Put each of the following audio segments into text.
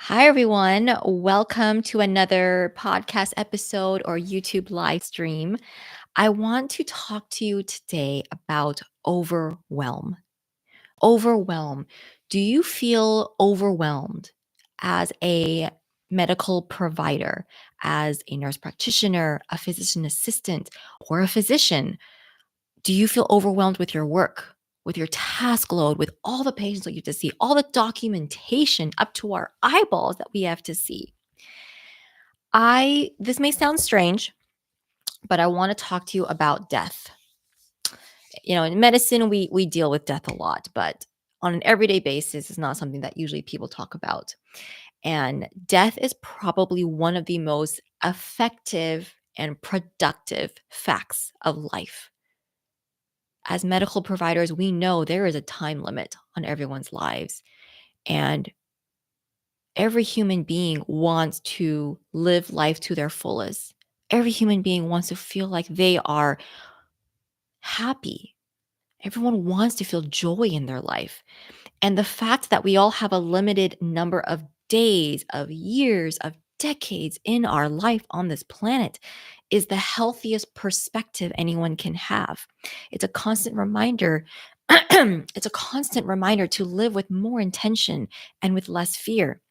Hi, everyone. Welcome to another podcast episode or YouTube live stream. I want to talk to you today about overwhelm. Overwhelm. Do you feel overwhelmed as a medical provider, as a nurse practitioner, a physician assistant, or a physician? Do you feel overwhelmed with your work, with your task load, with all the patients that you have to see, all the documentation up to our eyeballs that we have to see? This may sound strange, but I want to talk to you about death. In medicine we deal with death a lot, but on an everyday basis it's not something that usually people talk about. And death is probably one of the most effective and productive facts of life. As medical providers, we know there is a time limit on everyone's lives, and every human being wants to live life to their fullest. Every human being wants to feel like they are happy. Everyone wants to feel joy in their life. And the fact that we all have a limited number of days, of years, of decades in our life on this planet is the healthiest perspective anyone can have. It's a constant reminder. It's a constant reminder to live with more intention and with less fear.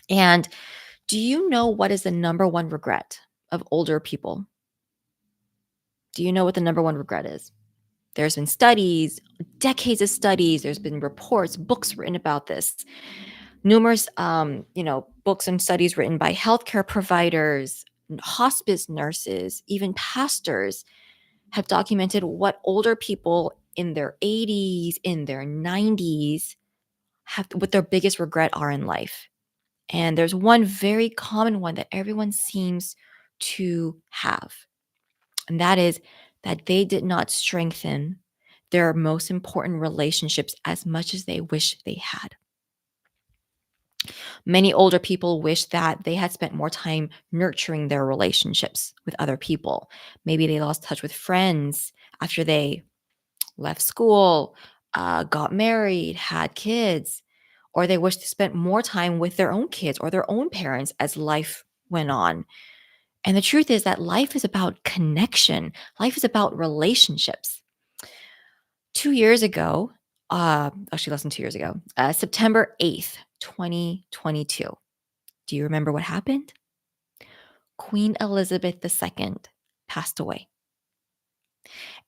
And do you know what is the number one regret of older people? Do you know what the number one regret is? There's been studies, decades of studies, there's been reports, books written about this. Numerous books and studies written by healthcare providers, hospice nurses, even pastors have documented what older people in their 80s, in their 90s have what their biggest regret are in life. And there's one very common one that everyone seems to have. And that is that they did not strengthen their most important relationships as much as they wish they had. Many older people wish that they had spent more time nurturing their relationships with other people. Maybe they lost touch with friends after they left school, got married, had kids, or they wish to spend more time with their own kids or their own parents as life went on. And the truth is that life is about connection. Life is about relationships. 2 years ago, actually less than 2 years ago, September 8th, 2022. Do you remember what happened? Queen Elizabeth II passed away.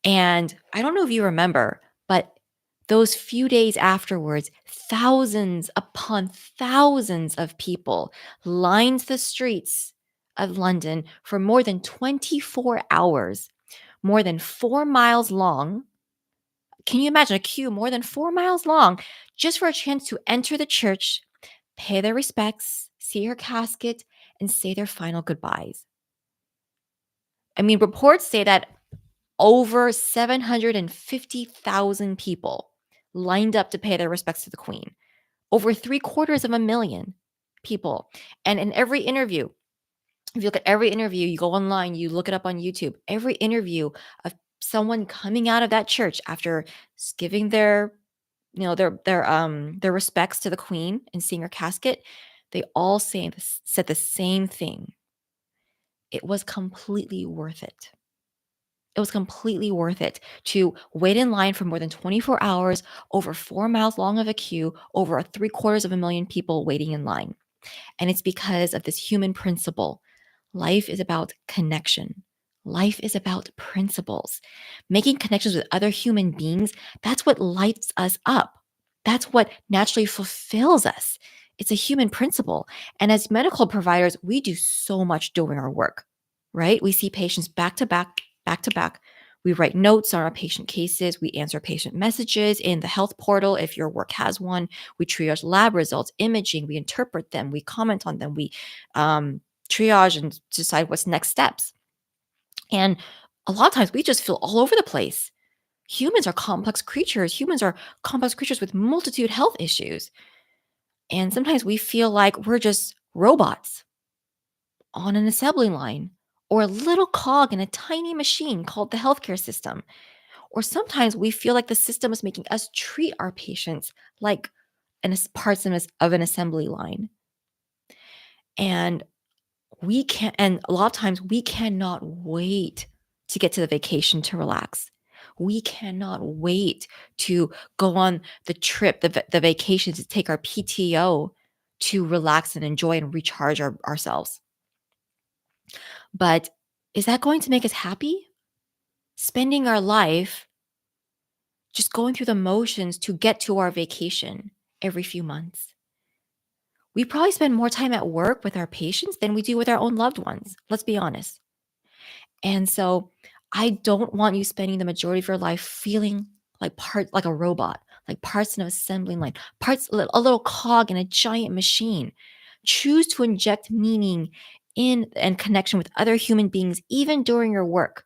And I don't know if you remember, but those few days afterwards, thousands upon thousands of people lined the streets of London for more than 24 hours, more than 4 miles long. Can you imagine a queue more than 4 miles long just for a chance to enter the church, pay their respects, see her casket, and say their final goodbyes? I mean, reports say that over 750,000 people lined up to pay their respects to the Queen. Over 750,000 people. And in every interview, if you look at every interview, you go online, you look it up on YouTube, every interview of someone coming out of that church after giving their their respects to the Queen and seeing her casket, they all said the same thing. It was completely worth it. It was completely worth it to wait in line for more than 24 hours, over 4 miles long of a queue, over 750,000 people waiting in line. And it's because of this human principle. Life is about connection. Life is about principles. Making connections with other human beings, that's what lights us up. That's what naturally fulfills us. It's a human principle. And as medical providers, we do so much doing our work, right? We see patients back to back, back to back. We write notes on our patient cases. We answer patient messages in the health portal if your work has one. We triage lab results, imaging, we interpret them, we comment on them, we triage and decide what's next steps. And a lot of times we just feel all over the place. Humans are complex creatures. Humans are complex creatures with multitude health issues. And sometimes we feel like we're just robots on an assembly line or a little cog in a tiny machine called the healthcare system. Or sometimes we feel like the system is making us treat our patients like parts of an assembly line. And and a lot of times we cannot wait to get to the vacation to relax. We cannot wait to go on the trip, the vacation, to take our PTO to relax and enjoy and recharge ourselves. But is that going to make us happy? Spending our life just going through the motions to get to our vacation every few months. We probably spend more time at work with our patients than we do with our own loved ones. Let's be honest. And so I don't want you spending the majority of your life feeling like a robot, like parts in an assembly line, a little cog in a giant machine. Choose to inject meaning in and connection with other human beings, even during your work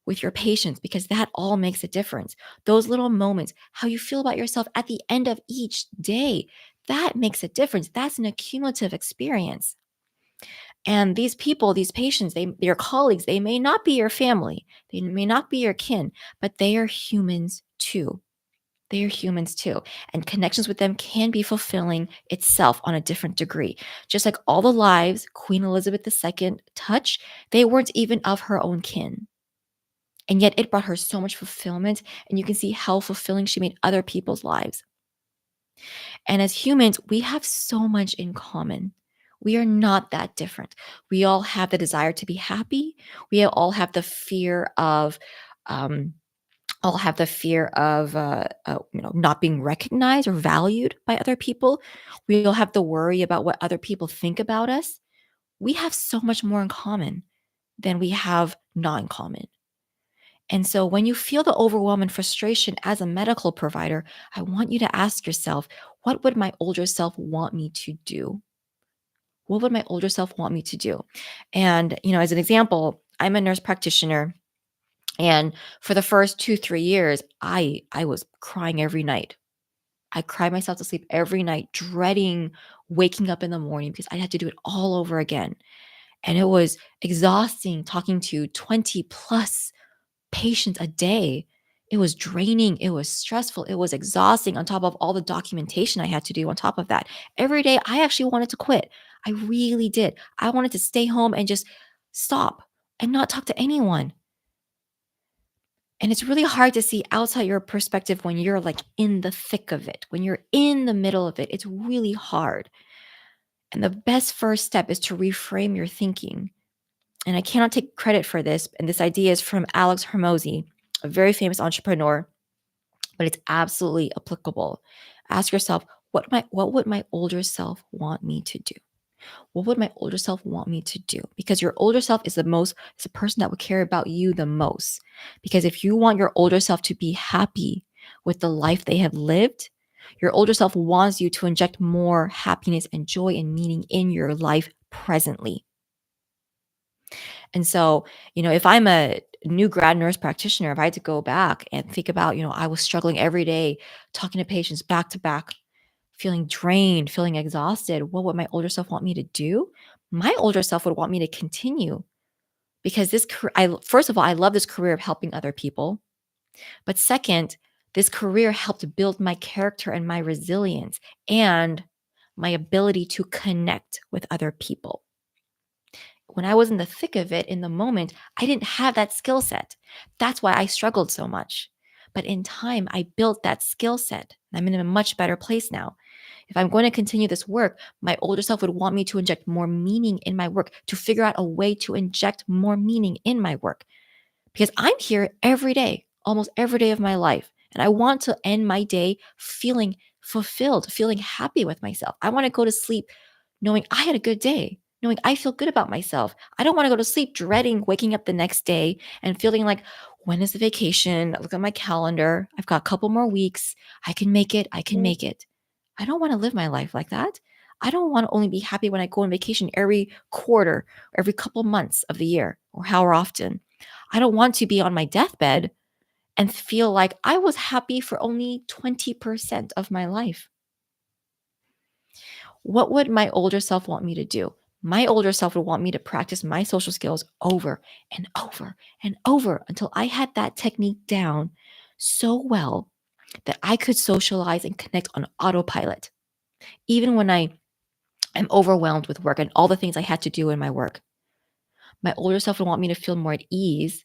with your patients, because that all makes a difference. Those little moments, how you feel about yourself at the end of each day, that makes a difference. That's an accumulative experience. And these people, these patients, your colleagues, they may not be your family, they may not be your kin, but they are humans too. They are humans too. And connections with them can be fulfilling itself on a different degree. Just like all the lives Queen Elizabeth II touched, they weren't even of her own kin. And yet it brought her so much fulfillment. And you can see how fulfilling she made other people's lives. And as humans, we have so much in common. We are not that different. We all have the desire to be happy. We all have the fear of, um, not being recognized or valued by other people. We all have the worry about what other people think about us. We have so much more in common than we have not in common. And so when you feel the overwhelm and frustration as a medical provider, I want you to ask yourself, what would my older self want me to do? What would my older self want me to do? And, as an example, I'm a nurse practitioner. And for the first 2, 3 years, I was crying every night. I cried myself to sleep every night, dreading waking up in the morning because I had to do it all over again. And it was exhausting talking to 20 plus patients a day. It was draining, it was stressful, it was exhausting on top of all the documentation I had to do on top of that. Every day I actually wanted to quit. I really did. I wanted to stay home and just stop and not talk to anyone. And it's really hard to see outside your perspective when you're like in the thick of it, when you're in the middle of it. It's really hard. And the best first step is to reframe your thinking. And I cannot take credit for this. And this idea is from Alex Hermosi, a very famous entrepreneur, but it's absolutely applicable. Ask yourself, what would my older self want me to do? What would my older self want me to do? Because your older self is the person that would care about you the most. Because if you want your older self to be happy with the life they have lived, your older self wants you to inject more happiness and joy and meaning in your life presently. And so, if I'm a new grad nurse practitioner, if I had to go back and think about, I was struggling every day, talking to patients back to back, feeling drained, feeling exhausted, what would my older self want me to do? My older self would want me to continue because first of all, I love this career of helping other people. But second, this career helped build my character and my resilience and my ability to connect with other people. When I was in the thick of it in the moment, I didn't have that skill set. That's why I struggled so much. But in time, I built that skill set. I'm in a much better place now. If I'm going to continue this work, my older self would want me to inject more meaning in my work, to figure out a way to inject more meaning in my work. Because I'm here every day, almost every day of my life. And I want to end my day feeling fulfilled, feeling happy with myself. I want to go to sleep knowing I had a good day, knowing I feel good about myself. I don't want to go to sleep dreading waking up the next day and feeling like, when is the vacation? Look at my calendar. I've got a couple more weeks. I can make it. I can make it. I don't want to live my life like that. I don't want to only be happy when I go on vacation every quarter, every couple months of the year, or however often. I don't want to be on my deathbed and feel like I was happy for only 20% of my life. What would my older self want me to do? My older self would want me to practice my social skills over and over and over until I had that technique down so well that I could socialize and connect on autopilot. Even when I I'm overwhelmed with work and all the things I had to do in my work. My older self would want me to feel more at ease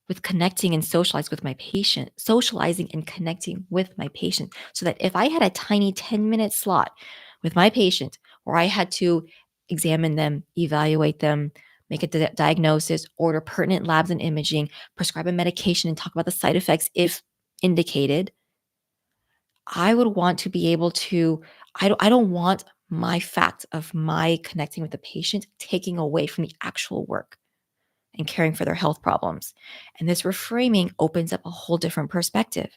with connecting and socializing and connecting with my patient. So that if I had a tiny 10-minute slot with my patient where I had to examine them, evaluate them, make a diagnosis, order pertinent labs and imaging, prescribe a medication, and talk about the side effects if indicated, I would want to be able to, I don't want my fact of my connecting with the patient taking away from the actual work and caring for their health problems. And this reframing opens up a whole different perspective.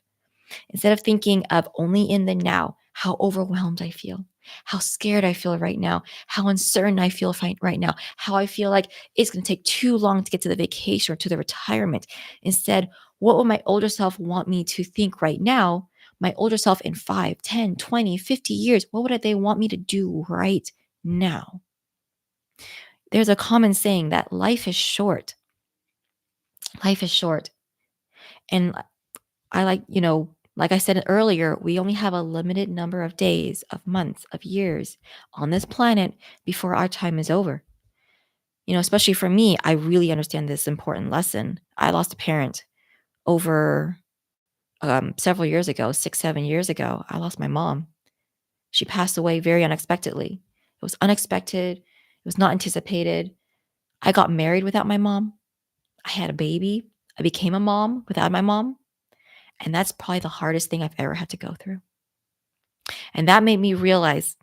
Instead of thinking of only in the now, how overwhelmed I feel, how scared I feel right now, how uncertain I feel right now, how I feel like it's going to take too long to get to the vacation or to the retirement. Instead, what would my older self want me to think right now? My older self in 5, 10, 20, 50 years, what would they want me to do right now? There's a common saying that life is short. Life is short. And I like I said earlier, we only have a limited number of days, of months, of years on this planet before our time is over. Especially for me, I really understand this important lesson. I lost a parent over several years ago, 6, 7 years ago. I lost my mom. She passed away very unexpectedly. It was unexpected. It was not anticipated. I got married without my mom. I had a baby. I became a mom without my mom. And that's probably the hardest thing I've ever had to go through. And that made me realize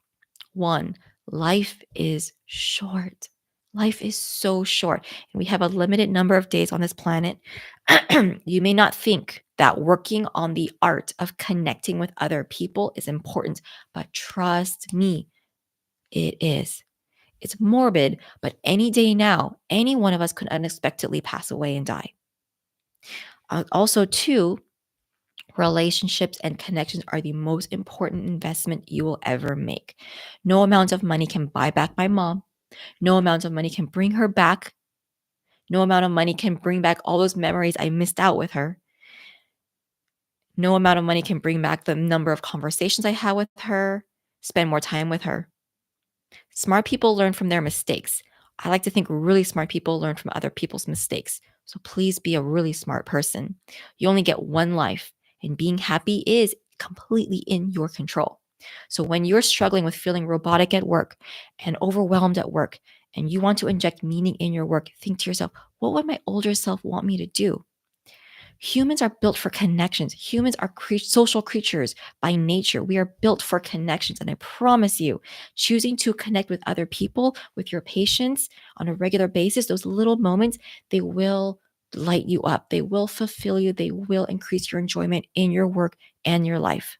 one, life is short. Life is so short. And we have a limited number of days on this planet. You may not think that working on the art of connecting with other people is important, but trust me, it is. It's morbid, but any day now, any one of us could unexpectedly pass away and die. Also, too, relationships and connections are the most important investment you will ever make. No amount of money can buy back my mom. No amount of money can bring her back. No amount of money can bring back all those memories I missed out with her. No amount of money can bring back the number of conversations I had with her, spend more time with her. Smart people learn from their mistakes. I like to think really smart people learn from other people's mistakes. So please be a really smart person. You only get one life, and being happy is completely in your control. So when you're struggling with feeling robotic at work and overwhelmed at work, and you want to inject meaning in your work, think to yourself, what would my older self want me to do? Humans are built for connections. Humans are social creatures by nature. We are built for connections. And I promise you, choosing to connect with other people, with your patients on a regular basis, those little moments, they will light you up. They will fulfill you. They will increase your enjoyment in your work and your life.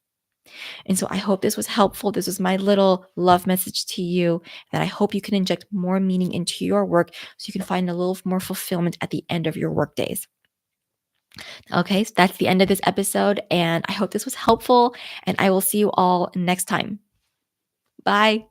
And so I hope this was helpful. This was my little love message to you that I hope you can inject more meaning into your work so you can find a little more fulfillment at the end of your work days. Okay, so that's the end of this episode, and I hope this was helpful, and I will see you all next time. Bye.